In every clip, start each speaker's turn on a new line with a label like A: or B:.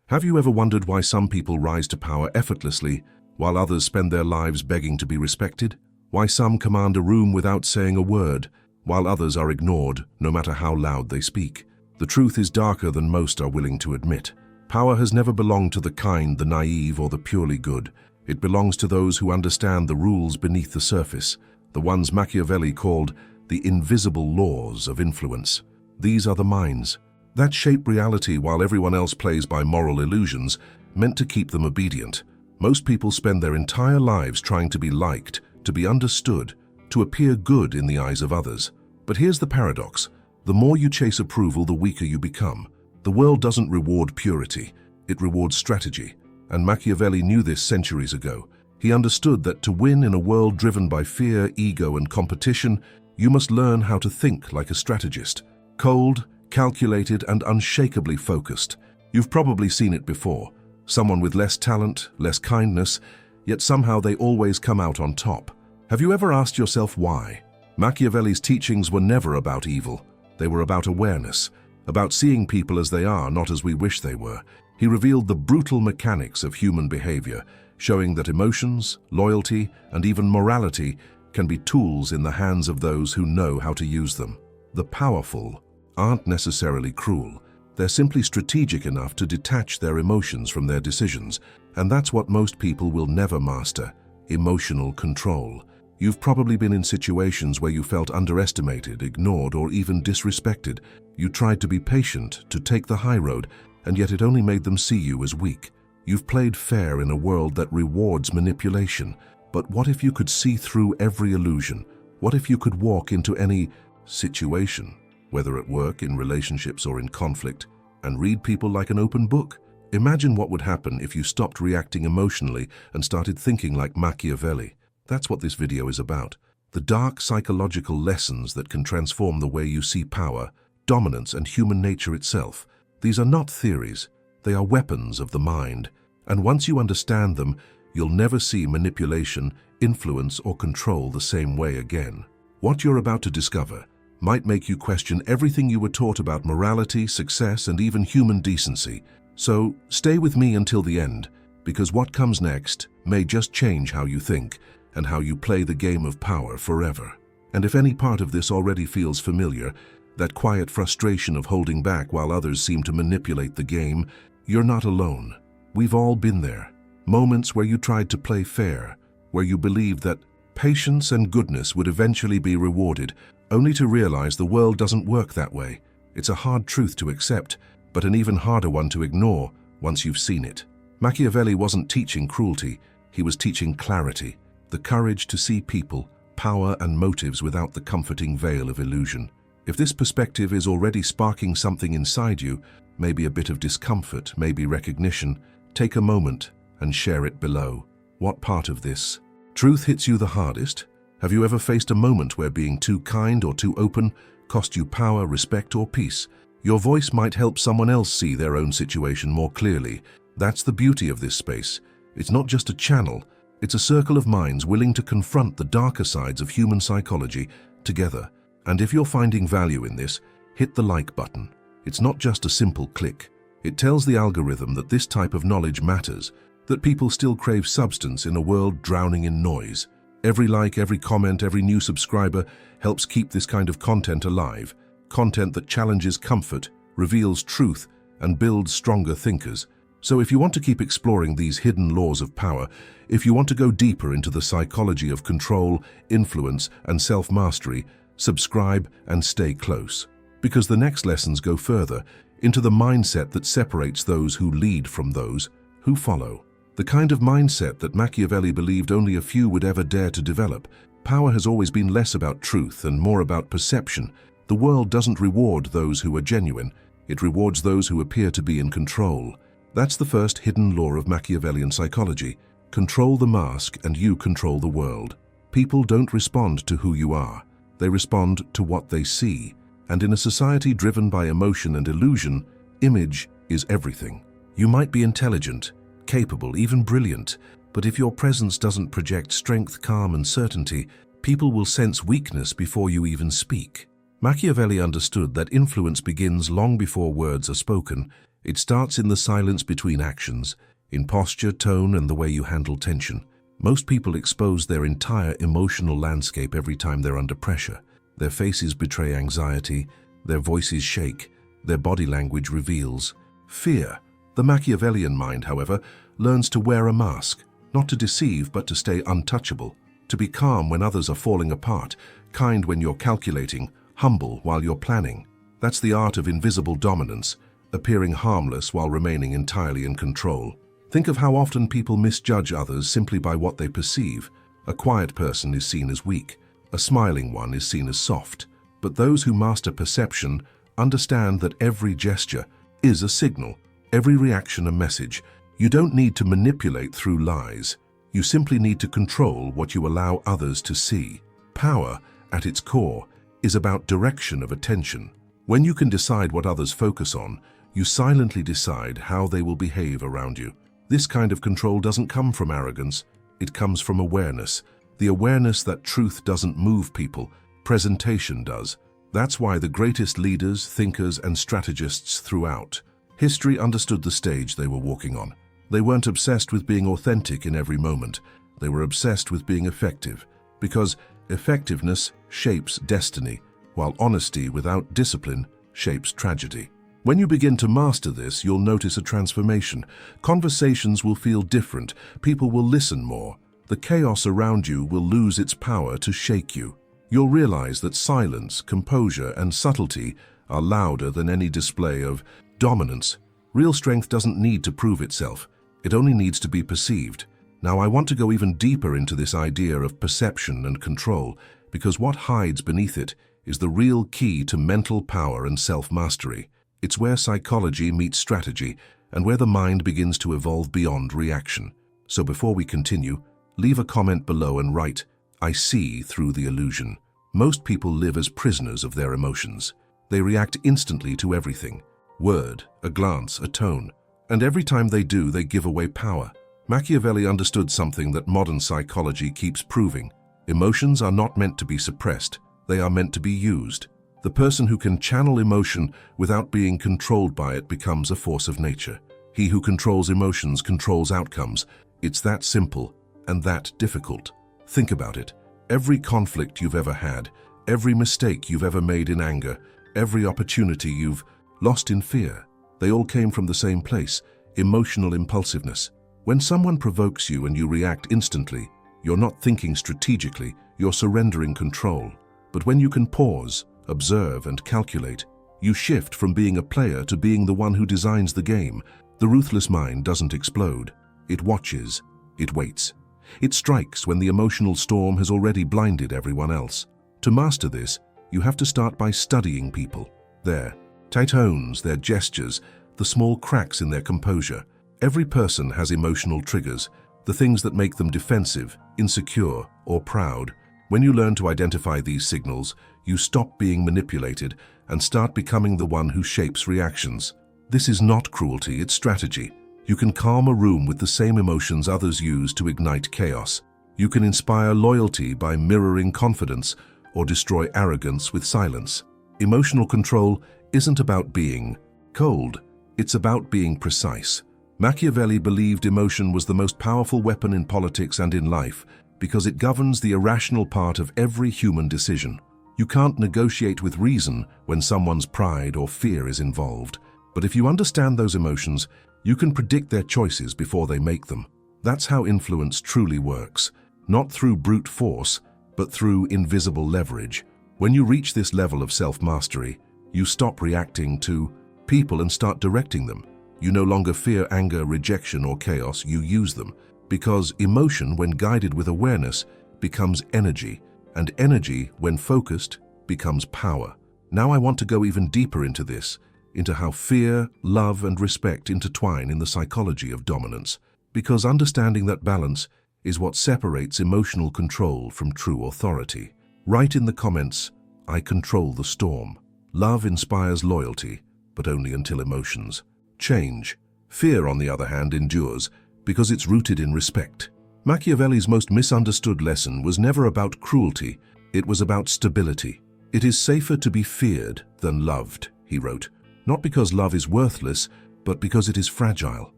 A: Have you ever wondered why some people rise to power effortlessly, while others spend their lives begging to be respected? Why some command a room without saying a word, while others are ignored, no matter how loud they speak? The truth is darker than most are willing to admit. Power has never belonged to the kind, the naive, or the purely good. It belongs to those who understand the rules beneath the surface, the ones Machiavelli called the invisible laws of influence. These are the minds that shape reality while everyone else plays by moral illusions meant to keep them obedient. Most people spend their entire lives trying to be liked, to be understood, to appear good in the eyes of others. But here's the paradox. The more you chase approval, the weaker you become. The world doesn't reward purity, it rewards strategy. And Machiavelli knew this centuries ago. He understood that to win in a world driven by fear, ego, and competition, you must learn how to think like a strategist. Cold, calculated, and unshakably focused. You've probably seen it before. Someone with less talent, less kindness, yet somehow they always come out on top. Have you ever asked yourself why? Machiavelli's teachings were never about evil. They were about awareness, about seeing people as they are, not as we wish they were. He revealed the brutal mechanics of human behavior, showing that emotions, loyalty, and even morality can be tools in the hands of those who know how to use them. The powerful aren't necessarily cruel. They're simply strategic enough to detach their emotions from their decisions, and that's what most people will never master: emotional control. You've probably been in situations where you felt underestimated, ignored, or even disrespected. You tried to be patient, to take the high road, and yet it only made them see you as weak. You've played fair in a world that rewards manipulation. But what if you could see through every illusion? What if you could walk into any situation, whether at work, in relationships, or in conflict, and read people like an open book? Imagine what would happen if you stopped reacting emotionally and started thinking like Machiavelli. That's what this video is about. The dark psychological lessons that can transform the way you see power, dominance, and human nature itself. These are not theories. They are weapons of the mind. And once you understand them, you'll never see manipulation, influence, or control the same way again. What you're about to discover might make you question everything you were taught about morality, success, and even human decency. So stay with me until the end, because what comes next may just change how you think and how you play the game of power forever. And if any part of this already feels familiar, that quiet frustration of holding back while others seem to manipulate the game, you're not alone. We've all been there. Moments where you tried to play fair, where you believed that patience and goodness would eventually be rewarded, only to realize the world doesn't work that way. It's a hard truth to accept, but an even harder one to ignore once you've seen it. Machiavelli wasn't teaching cruelty, he was teaching clarity, the courage to see people, power, and motives without the comforting veil of illusion. If this perspective is already sparking something inside you, maybe a bit of discomfort, maybe recognition, take a moment and share it below. What part of this truth hits you the hardest? Have you ever faced a moment where being too kind or too open cost you power, respect, or peace? Your voice might help someone else see their own situation more clearly. That's the beauty of this space. It's not just a channel, it's a circle of minds willing to confront the darker sides of human psychology together. And if you're finding value in this, hit the like button. It's not just a simple click. It tells the algorithm that this type of knowledge matters, that people still crave substance in a world drowning in noise. Every like, every comment, every new subscriber helps keep this kind of content alive. Content that challenges comfort, reveals truth, and builds stronger thinkers. So if you want to keep exploring these hidden laws of power, if you want to go deeper into the psychology of control, influence, and self-mastery, subscribe and stay close. Because the next lessons go further into the mindset that separates those who lead from those who follow. The kind of mindset that Machiavelli believed only a few would ever dare to develop. Power has always been less about truth and more about perception. The world doesn't reward those who are genuine. It rewards those who appear to be in control. That's the first hidden law of Machiavellian psychology. Control the mask and you control the world. People don't respond to who you are. They respond to what they see. And in a society driven by emotion and illusion, image is everything. You might be intelligent, capable, even brilliant, but if your presence doesn't project strength, calm, and certainty, people will sense weakness before you even speak. Machiavelli understood that influence begins long before words are spoken. It starts in the silence between actions, in posture, tone, and the way you handle tension. Most people expose their entire emotional landscape every time they're under pressure. Their faces betray anxiety, their voices shake, their body language reveals fear. The Machiavellian mind, however, learns to wear a mask, not to deceive but to stay untouchable, to be calm when others are falling apart, kind when you're calculating, humble while you're planning. That's the art of invisible dominance, appearing harmless while remaining entirely in control. Think of how often people misjudge others simply by what they perceive. A quiet person is seen as weak, a smiling one is seen as soft. But those who master perception understand that every gesture is a signal, every reaction a message. You don't need to manipulate through lies. You simply need to control what you allow others to see. Power, at its core, is about direction of attention. When you can decide what others focus on, you silently decide how they will behave around you. This kind of control doesn't come from arrogance, it comes from awareness. The awareness that truth doesn't move people, presentation does. That's why the greatest leaders, thinkers, and strategists throughout history understood the stage they were walking on. They weren't obsessed with being authentic in every moment. They were obsessed with being effective, because effectiveness shapes destiny, while honesty without discipline shapes tragedy. When you begin to master this, you'll notice a transformation. Conversations will feel different. People will listen more. The chaos around you will lose its power to shake you. You'll realize that silence, composure, and subtlety are louder than any display of dominance. Real strength doesn't need to prove itself. It only needs to be perceived. Now, I want to go even deeper into this idea of perception and control, because what hides beneath it is the real key to mental power and self-mastery. It's where psychology meets strategy, and where the mind begins to evolve beyond reaction. So before we continue, leave a comment below and write, "I see through the illusion." Most people live as prisoners of their emotions. They react instantly to everything. Word, a glance, a tone. And every time they do, they give away power. Machiavelli understood something that modern psychology keeps proving. Emotions are not meant to be suppressed. They are meant to be used. The person who can channel emotion without being controlled by it becomes a force of nature. He who controls emotions controls outcomes. It's that simple and that difficult. Think about it. Every conflict you've ever had, every mistake you've ever made in anger, every opportunity you've lost in fear, they all came from the same place, emotional impulsiveness. When someone provokes you and you react instantly, you're not thinking strategically, you're surrendering control. But when you can pause, observe, and calculate, you shift from being a player to being the one who designs the game. The ruthless mind doesn't explode. It watches. It waits. It strikes when the emotional storm has already blinded everyone else. To master this, you have to start by studying people. Their tight tones, their gestures, the small cracks in their composure. Every person has emotional triggers, the things that make them defensive, insecure, or proud. When you learn to identify these signals, you stop being manipulated and start becoming the one who shapes reactions. This is not cruelty, it's strategy. You can calm a room with the same emotions others use to ignite chaos. You can inspire loyalty by mirroring confidence or destroy arrogance with silence. Emotional control isn't about being cold, it's about being precise. Machiavelli believed emotion was the most powerful weapon in politics and in life because it governs the irrational part of every human decision. You can't negotiate with reason when someone's pride or fear is involved. But if you understand those emotions, you can predict their choices before they make them. That's how influence truly works, not through brute force, but through invisible leverage. When you reach this level of self-mastery, you stop reacting to people and start directing them. You no longer fear anger, rejection, or chaos, you use them. Because emotion, when guided with awareness, becomes energy, and energy, when focused, becomes power. Now I want to go even deeper into this, into how fear, love, and respect intertwine in the psychology of dominance. Because understanding that balance is what separates emotional control from true authority. Write in the comments, "I control the storm." Love inspires loyalty, but only until emotions change. Fear, on the other hand, endures because it's rooted in respect. Machiavelli's most misunderstood lesson was never about cruelty, it was about stability. "It is safer to be feared than loved," he wrote. Not because love is worthless, but because it is fragile.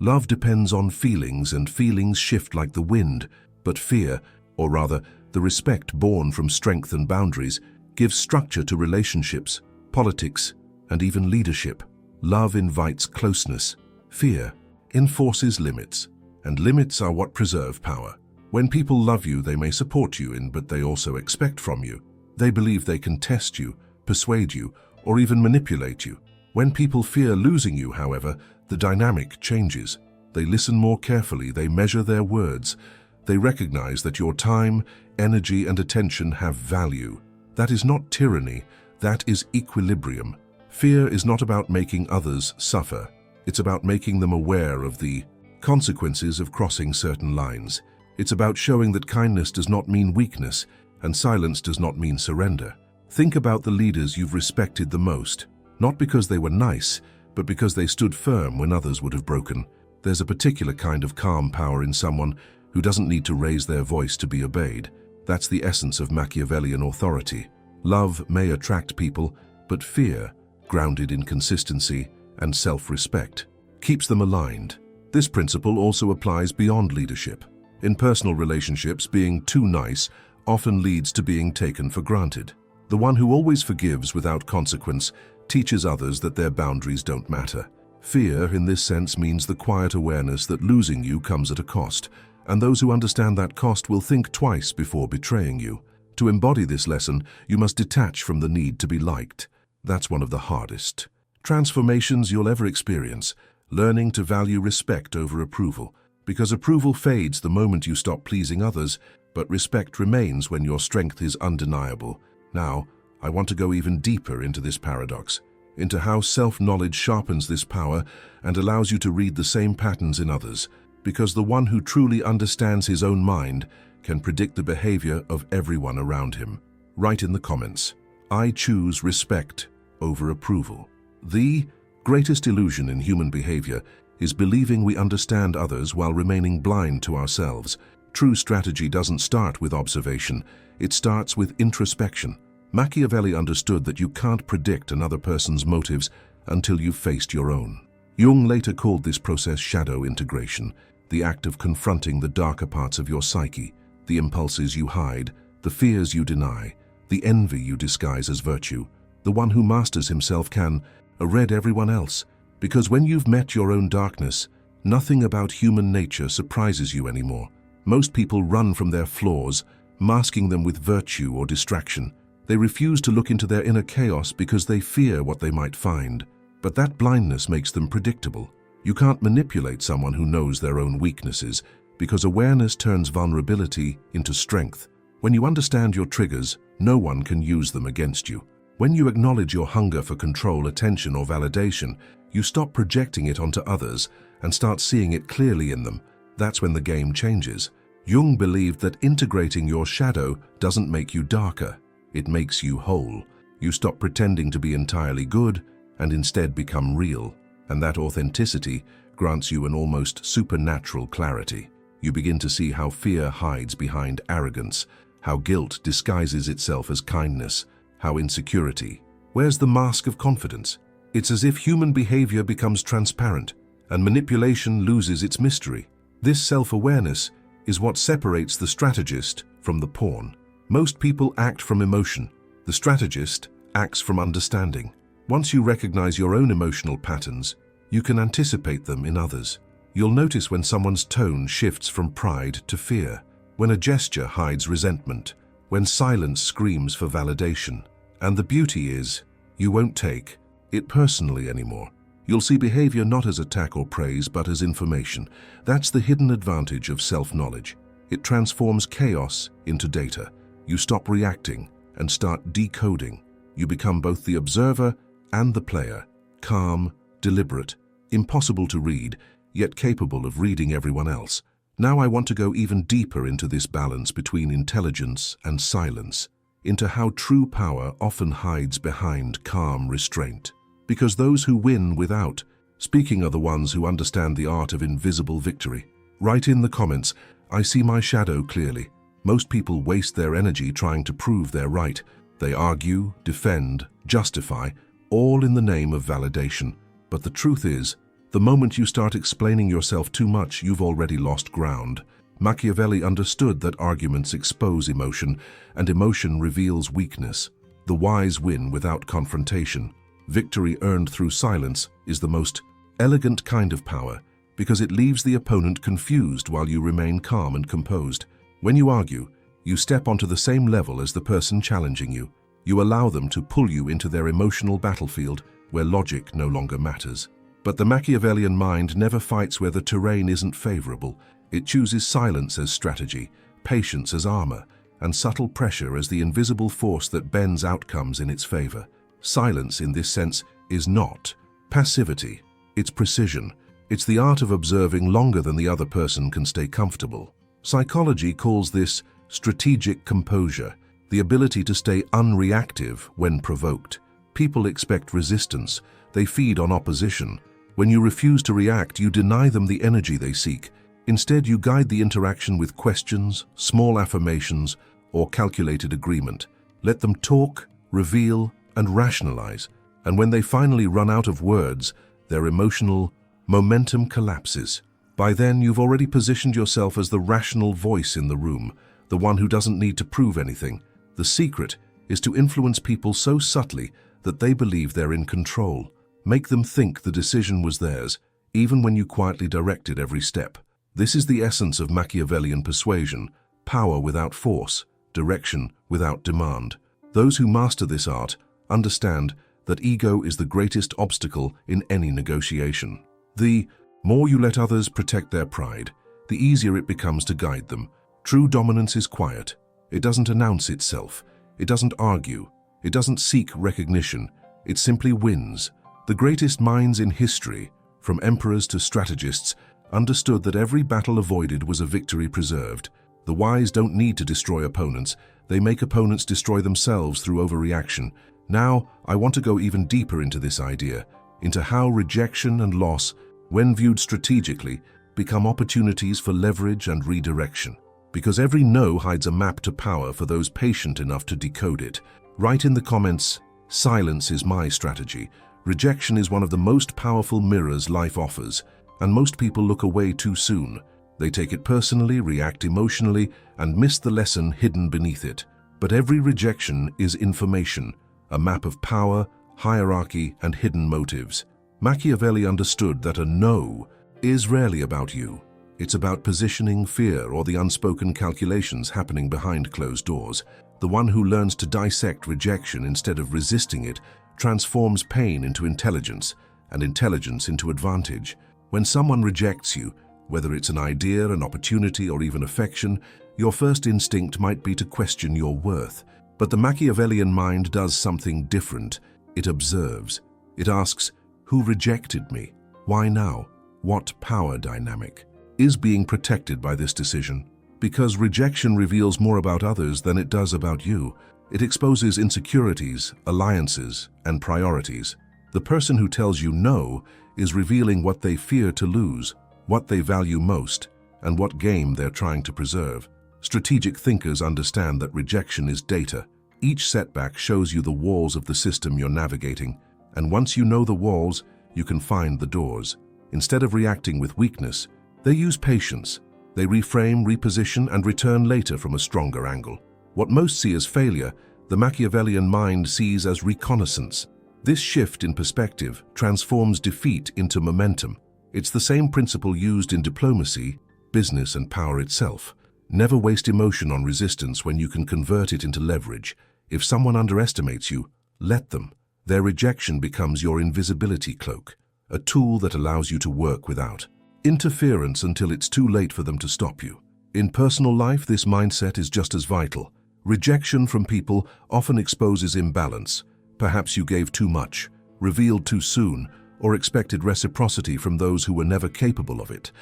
A: Love depends on feelings, and feelings shift like the wind, but fear, or rather, the respect born from strength and boundaries, gives structure to relationships, politics, and even leadership. Love invites closeness. Fear enforces limits, and limits are what preserve power. When people love you, they may support you but they also expect from you. They believe they can test you, persuade you, or even manipulate you. When people fear losing you, however, the dynamic changes. They listen more carefully, they measure their words. They recognize that your time, energy, and attention have value. That is not tyranny, that is equilibrium. Fear is not about making others suffer. It's about making them aware of the consequences of crossing certain lines. It's about showing that kindness does not mean weakness, and silence does not mean surrender. Think about the leaders you've respected the most, not because they were nice, but because they stood firm when others would have broken. There's a particular kind of calm power in someone who doesn't need to raise their voice to be obeyed. That's the essence of Machiavellian authority. Love may attract people, but fear, grounded in consistency and self-respect, keeps them aligned. This principle also applies beyond leadership. In personal relationships, being too nice often leads to being taken for granted. The one who always forgives without consequence teaches others that their boundaries don't matter. Fear, in this sense, means the quiet awareness that losing you comes at a cost, and those who understand that cost will think twice before betraying you. To embody this lesson, you must detach from the need to be liked. That's one of the hardest transformations you'll ever experience, learning to value respect over approval. Because approval fades the moment you stop pleasing others, but respect remains when your strength is undeniable. Now, I want to go even deeper into this paradox, into how self-knowledge sharpens this power and allows you to read the same patterns in others, because the one who truly understands his own mind can predict the behavior of everyone around him. Write in the comments, I choose respect over approval. The greatest illusion in human behavior is believing we understand others while remaining blind to ourselves. True strategy doesn't start with observation, it starts with introspection. Machiavelli understood that you can't predict another person's motives until you've faced your own. Jung later called this process shadow integration, the act of confronting the darker parts of your psyche, the impulses you hide, the fears you deny, the envy you disguise as virtue. The one who masters himself can read everyone else, because when you've met your own darkness, nothing about human nature surprises you anymore. Most people run from their flaws, masking them with virtue or distraction. They refuse to look into their inner chaos because they fear what they might find. But that blindness makes them predictable. You can't manipulate someone who knows their own weaknesses, because awareness turns vulnerability into strength. When you understand your triggers, no one can use them against you. When you acknowledge your hunger for control, attention, or validation, you stop projecting it onto others and start seeing it clearly in them. That's when the game changes. Jung believed that integrating your shadow doesn't make you darker, it makes you whole. You stop pretending to be entirely good and instead become real, and that authenticity grants you an almost supernatural clarity. You begin to see how fear hides behind arrogance, how guilt disguises itself as kindness, how insecurity wears the mask of confidence. It's as if human behavior becomes transparent and manipulation loses its mystery. This self-awareness is what separates the strategist from the pawn. Most people act from emotion. The strategist acts from understanding. Once you recognize your own emotional patterns, you can anticipate them in others. You'll notice when someone's tone shifts from pride to fear, when a gesture hides resentment, when silence screams for validation. And the beauty is, you won't take it personally anymore. You'll see behavior not as attack or praise, but as information. That's the hidden advantage of self-knowledge. It transforms chaos into data. You stop reacting and start decoding. You become both the observer and the player, calm, deliberate, impossible to read, yet capable of reading everyone else. Now I want to go even deeper into this balance between intelligence and silence, into how true power often hides behind calm restraint. Because those who win without speaking are the ones who understand the art of invisible victory. Write in the comments, I see my shadow clearly. Most people waste their energy trying to prove they're right. They argue, defend, justify, all in the name of validation. But the truth is, The moment you start explaining yourself too much, you've already lost ground. Machiavelli understood that arguments expose emotion, and emotion reveals weakness. The wise win without confrontation. Victory earned through silence is the most elegant kind of power, because it leaves the opponent confused while you remain calm and composed. When you argue, you step onto the same level as the person challenging you. You allow them to pull you into their emotional battlefield where logic no longer matters. But the Machiavellian mind never fights where the terrain isn't favorable. It chooses silence as strategy, patience as armor, and subtle pressure as the invisible force that bends outcomes in its favor. Silence, in this sense, is not passivity. It's precision. It's the art of observing longer than the other person can stay comfortable. Psychology calls this strategic composure, the ability to stay unreactive when provoked. People expect resistance. They feed on opposition. When you refuse to react, you deny them the energy they seek. Instead, you guide the interaction with questions, small affirmations, or calculated agreement. Let them talk, reveal, and rationalize. And when they finally run out of words, their emotional momentum collapses. By then, you've already positioned yourself as the rational voice in the room, the one who doesn't need to prove anything. The secret is to influence people so subtly that they believe they're in control. Make them think the decision was theirs, even when you quietly directed every step. This is the essence of Machiavellian persuasion: power without force, direction without demand. Those who master this art understand that ego is the greatest obstacle in any negotiation. The more you let others protect their pride, the easier it becomes to guide them. True dominance is quiet. It doesn't announce itself. It doesn't argue. It doesn't seek recognition. It simply wins. The greatest minds in history, from emperors to strategists, understood that every battle avoided was a victory preserved. The wise don't need to destroy opponents. They make opponents destroy themselves through overreaction. Now, I want to go even deeper into this idea, into how rejection and loss, when viewed strategically, become opportunities for leverage and redirection. Because every no hides a map to power for those patient enough to decode it. Write in the comments, "Silence is my strategy." Rejection is one of the most powerful mirrors life offers, and most people look away too soon. They take it personally, react emotionally, and miss the lesson hidden beneath it. But every rejection is information, a map of power, hierarchy, and hidden motives. Machiavelli understood that a no is rarely about you. It's about positioning, fear, or the unspoken calculations happening behind closed doors. The one who learns to dissect rejection instead of resisting it transforms pain into intelligence, and intelligence into advantage. When someone rejects you, whether it's an idea, an opportunity, or even affection, your first instinct might be to question your worth. But the Machiavellian mind does something different. It observes. It asks, who rejected me? Why now? What power dynamic is being protected by this decision? Because rejection reveals more about others than it does about you. It exposes insecurities, alliances, and priorities. The person who tells you no is revealing what they fear to lose, what they value most, and what game they're trying to preserve. Strategic thinkers understand that rejection is data. Each setback shows you the walls of the system you're navigating, and once you know the walls, you can find the doors. Instead of reacting with weakness, they use patience. They reframe, reposition, and return later from a stronger angle. What most see as failure, the Machiavellian mind sees as reconnaissance. This shift in perspective transforms defeat into momentum. It's the same principle used in diplomacy, business, and power itself. Never waste emotion on resistance when you can convert it into leverage. If someone underestimates you, let them. Their rejection becomes your invisibility cloak, a tool that allows you to work without interference until it's too late for them to stop you. In personal life, this mindset is just as vital. Rejection from people often exposes imbalance. Perhaps you gave too much, revealed too soon, or expected reciprocity from those who were never capable of it.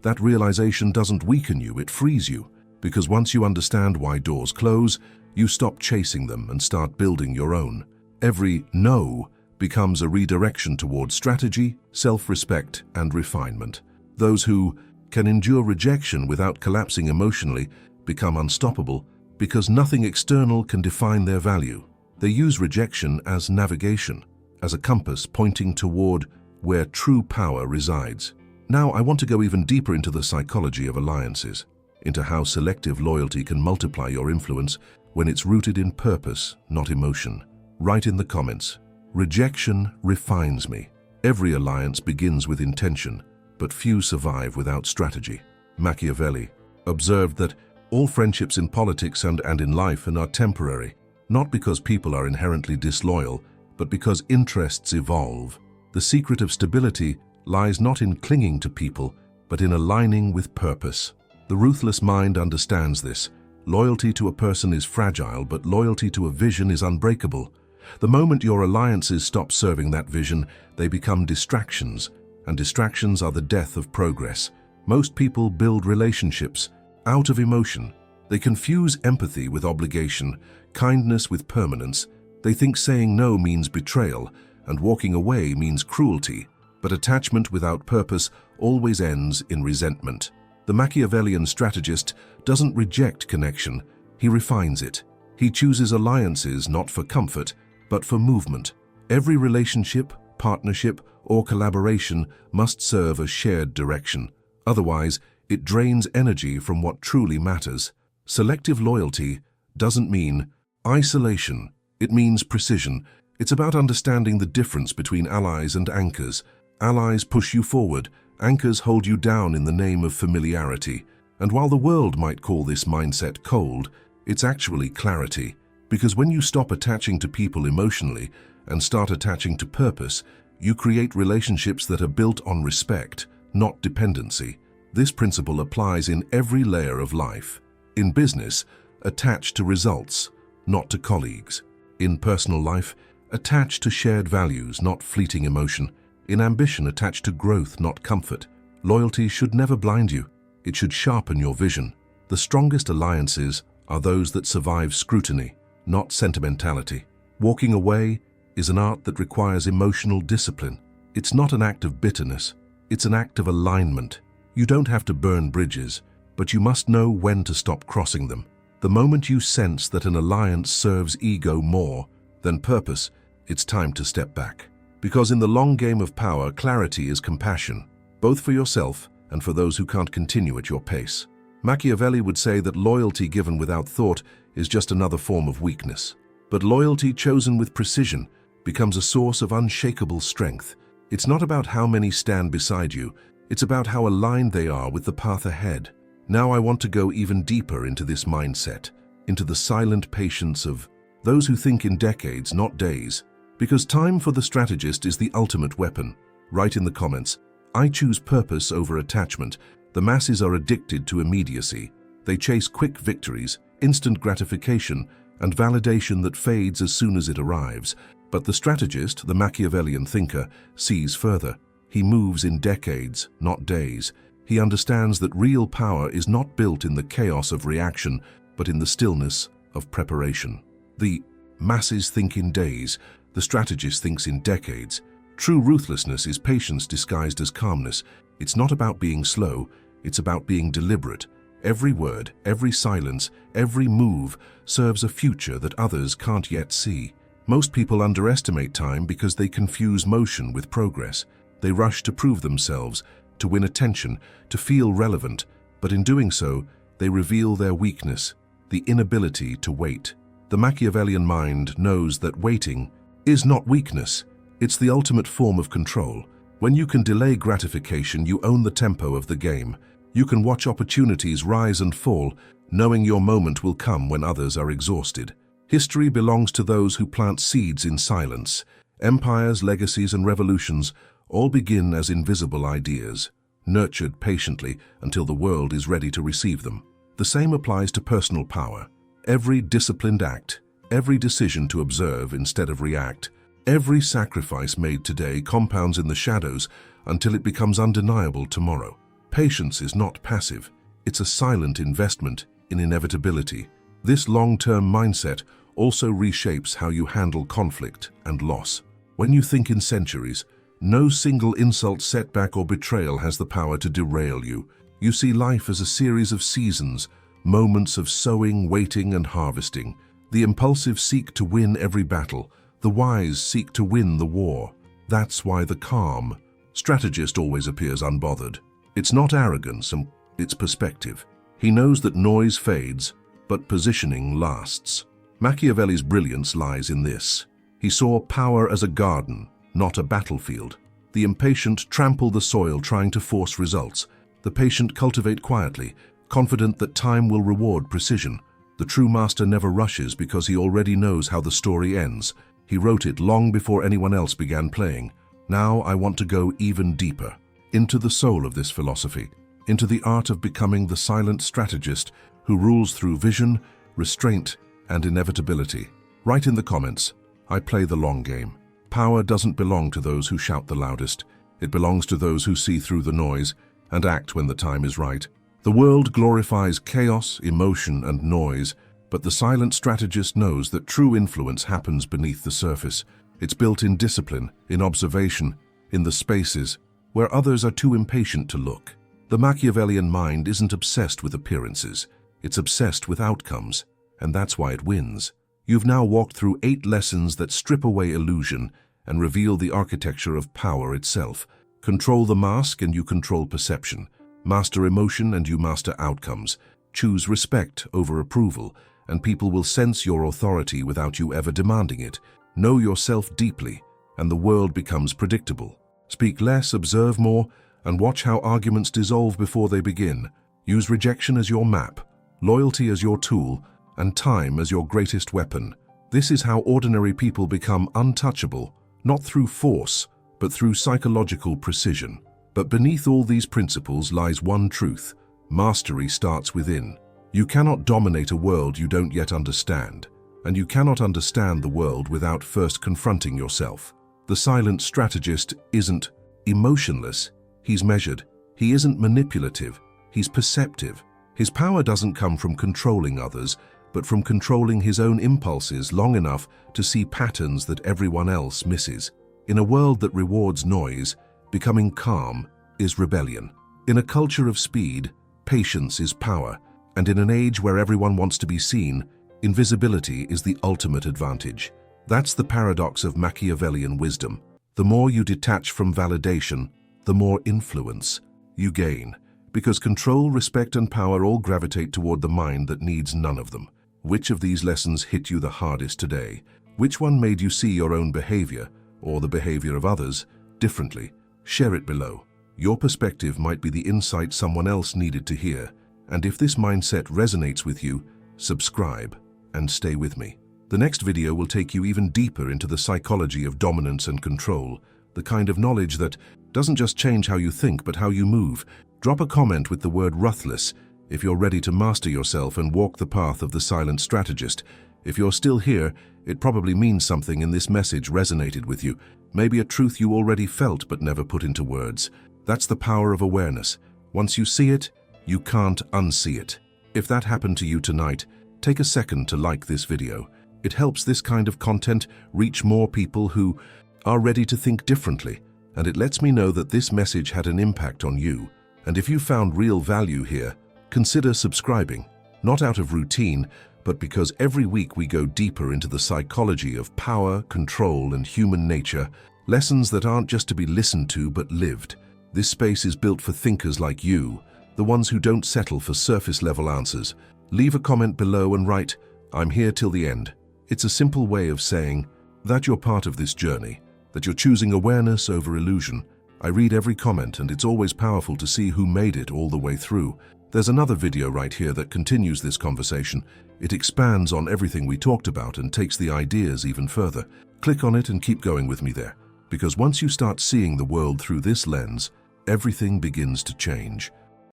A: That realization doesn't weaken you, it frees you. Because once you understand why doors close, you stop chasing them and start building your own. Every no becomes a redirection towards strategy, self-respect, and refinement. Those who can endure rejection without collapsing emotionally become unstoppable because nothing external can define their value. They use rejection as navigation, as a compass pointing toward where true power resides. Now, I want to go even deeper into the psychology of alliances, into how selective loyalty can multiply your influence when it's rooted in purpose, not emotion. Write in the comments, "Rejection refines me." Every alliance begins with intention, but few survive without strategy. Machiavelli observed that all friendships in politics and in life are temporary, not because people are inherently disloyal, but because interests evolve. The secret of stability lies not in clinging to people, but in aligning with purpose. The ruthless mind understands this. Loyalty to a person is fragile, but loyalty to a vision is unbreakable. The moment your alliances stop serving that vision, they become distractions, and distractions are the death of progress. Most people build relationships out of emotion. They confuse empathy with obligation, kindness with permanence. They think saying no means betrayal, and walking away means cruelty. But attachment without purpose always ends in resentment. The Machiavellian strategist doesn't reject connection, he refines it. He chooses alliances not for comfort, but for movement. Every relationship, partnership, or collaboration must serve a shared direction. Otherwise, it drains energy from what truly matters. Selective loyalty doesn't mean isolation, it means precision. It's about understanding the difference between allies and anchors. Allies push you forward, anchors hold you down in the name of familiarity. And while the world might call this mindset cold, it's actually clarity. Because when you stop attaching to people emotionally and start attaching to purpose, you create relationships that are built on respect, not dependency. This principle applies in every layer of life. In business, attach to results, not to colleagues. In personal life, attach to shared values, not fleeting emotion. In ambition, attach to growth, not comfort. Loyalty should never blind you. It should sharpen your vision. The strongest alliances are those that survive scrutiny, not sentimentality. Walking away is an art that requires emotional discipline. It's not an act of bitterness, it's an act of alignment. You don't have to burn bridges, but you must know when to stop crossing them. The moment you sense that an alliance serves ego more than purpose, it's time to step back. Because in the long game of power, clarity is compassion, both for yourself and for those who can't continue at your pace. Machiavelli would say that loyalty given without thought is just another form of weakness. But loyalty chosen with precision becomes a source of unshakable strength. It's not about how many stand beside you, it's about how aligned they are with the path ahead. Now I want to go even deeper into this mindset, into the silent patience of those who think in decades, not days. Because time for the strategist is the ultimate weapon. Write in the comments, "I choose purpose over attachment." The masses are addicted to immediacy. They chase quick victories, instant gratification, and validation that fades as soon as it arrives. But the strategist, the Machiavellian thinker, sees further. He moves in decades, not days. He understands that real power is not built in the chaos of reaction, but in the stillness of preparation. The masses think in days, the strategist thinks in decades. True ruthlessness is patience disguised as calmness. It's not about being slow, it's about being deliberate. Every word, every silence, every move serves a future that others can't yet see. Most people underestimate time because they confuse motion with progress. They rush to prove themselves, to win attention, to feel relevant, but in doing so, they reveal their weakness, the inability to wait. The Machiavellian mind knows that waiting is not weakness, it's the ultimate form of control. When you can delay gratification, you own the tempo of the game. You can watch opportunities rise and fall, knowing your moment will come when others are exhausted. History belongs to those who plant seeds in silence. Empires, legacies, and revolutions all begin as invisible ideas, nurtured patiently until the world is ready to receive them. The same applies to personal power. Every disciplined act, every decision to observe instead of react, every sacrifice made today compounds in the shadows until it becomes undeniable tomorrow. Patience is not passive, it's a silent investment in inevitability. This long-term mindset also reshapes how you handle conflict and loss. When you think in centuries, no single insult, setback, or betrayal has the power to derail you. You see life as a series of seasons, moments of sowing, waiting, and harvesting. The impulsive seek to win every battle, the wise seek to win the war. That's why the calm, Strategist always appears unbothered. It's not arrogance, it's perspective. He knows that noise fades, but positioning lasts. Machiavelli's brilliance lies in this. He saw power as a garden, not a battlefield. The impatient trample the soil trying to force results. The patient cultivate quietly, confident that time will reward precision. The true master never rushes because he already knows how the story ends. He wrote it long before anyone else began playing. Now I want to go even deeper, into the soul of this philosophy, into the art of becoming the silent strategist who rules through vision, restraint, and inevitability. Write in the comments, I play the long game. Power doesn't belong to those who shout the loudest. It belongs to those who see through the noise and act when the time is right. The world glorifies chaos, emotion, and noise, but the silent strategist knows that true influence happens beneath the surface. It's built in discipline, in observation, in the spaces where others are too impatient to look. The Machiavellian mind isn't obsessed with appearances. It's obsessed with outcomes, and that's why it wins. You've now walked through 8 lessons that strip away illusion and reveal the architecture of power itself. Control the mask and you control perception. Master emotion and you master outcomes. Choose respect over approval, and people will sense your authority without you ever demanding it. Know yourself deeply, and the world becomes predictable. Speak less, observe more, and watch how arguments dissolve before they begin. Use rejection as your map, loyalty as your tool, and time as your greatest weapon. This is how ordinary people become untouchable, not through force, but through psychological precision. But beneath all these principles lies one truth: mastery starts within. You cannot dominate a world you don't yet understand, and you cannot understand the world without first confronting yourself. The silent strategist isn't emotionless, he's measured. He isn't manipulative, he's perceptive. His power doesn't come from controlling others, but from controlling his own impulses long enough to see patterns that everyone else misses. In a world that rewards noise, becoming calm is rebellion. In a culture of speed, patience is power. And in an age where everyone wants to be seen, invisibility is the ultimate advantage. That's the paradox of Machiavellian wisdom. The more you detach from validation, the more influence you gain. Because control, respect, and power all gravitate toward the mind that needs none of them. Which of these lessons hit you the hardest today? Which one made you see your own behavior, or the behavior of others, differently? Share it below. Your perspective might be the insight someone else needed to hear. And if this mindset resonates with you, subscribe and stay with me. The next video will take you even deeper into the psychology of dominance and control, the kind of knowledge that doesn't just change how you think, but how you move. Drop a comment with the word Ruthless if you're ready to master yourself and walk the path of the silent strategist. If you're still here, it probably means something in this message resonated with you. Maybe a truth you already felt but never put into words. That's the power of awareness. Once you see it, you can't unsee it. If that happened to you tonight, take a second to like this video. It helps this kind of content reach more people who are ready to think differently, and it lets me know that this message had an impact on you. And if you found real value here, consider subscribing, not out of routine, but because every week we go deeper into the psychology of power, control, and human nature, lessons that aren't just to be listened to but lived. This space is built for thinkers like you, the ones who don't settle for surface-level answers. Leave a comment below and write, "I'm here till the end." It's a simple way of saying that you're part of this journey, that you're choosing awareness over illusion. I read every comment, and it's always powerful to see who made it all the way through. There's another video right here that continues this conversation. It expands on everything we talked about and takes the ideas even further. Click on it and keep going with me there, because once you start seeing the world through this lens, everything begins to change.